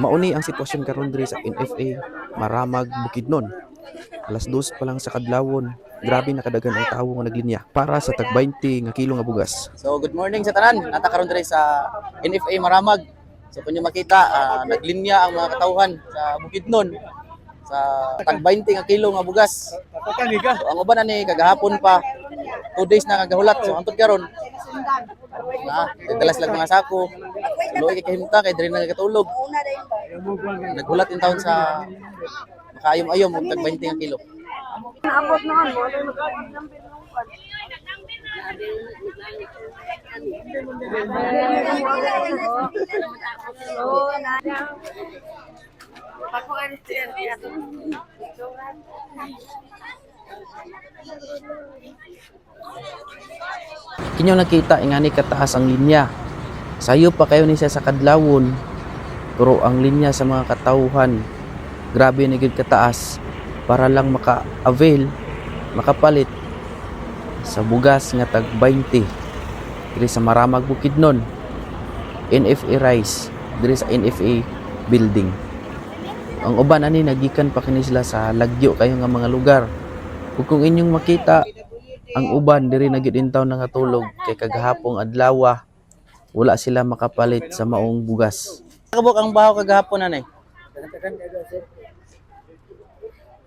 Mauni ang sitwasyon karon diri sa NFA Maramag Bukidnon. Alas 2 pa lang sa kadlawon. Grabe nakadagan ang tawo nga naglinya para sa tag 20 nga kilo nga bugas. So good morning sa tanan. Nata karon diri sa NFA Maramag. So kung nyo makita, naglinya ang mga katawhan sa Bukidnon sa tag 20 nga kilo nga bugas. So ang uban ani kagahapon pa 2 days na kagahulat. So antod karon nagdalas lang mga sako. Luoy kay kahimta kay diri na nagatulog. Naghulat in taon sa makaayom-ayom og tag 20 nga kilo. Naabot naman mo, ano magkakit ng pinupan. Kinyo nakita ingani kataas ang linya. Sayo pa kayo ni siya sa kadlawon. Pero ang linya sa mga katawhan grabe na gid kataas para lang maka-avail, makapalit sa bugas nga tag 20 diri sa Maramag Bukidnon. NFA Rice diri sa NFA building. Ang uban ani nagikan pa kini sila sa lagyo kayo nga mga lugar. Ug kung inyong makita ang uban diri na gid intaw nangatulog kay kagahapong adlaw wala sila makapalit sa maong bugas. Kabuk ang baho kagahapon nanay.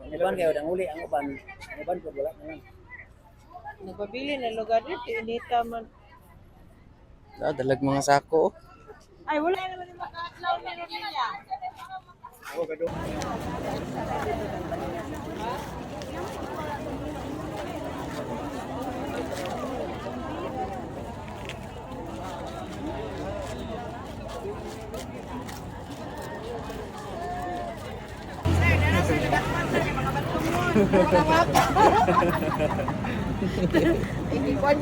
Uban kayo dang uli ang uban. Ang uban ko wala naman. Nagpabili na lugar dito, inita man. Dalag mga sako. Ay, wala naman yung makatlaw meron niya. Hindi ko ang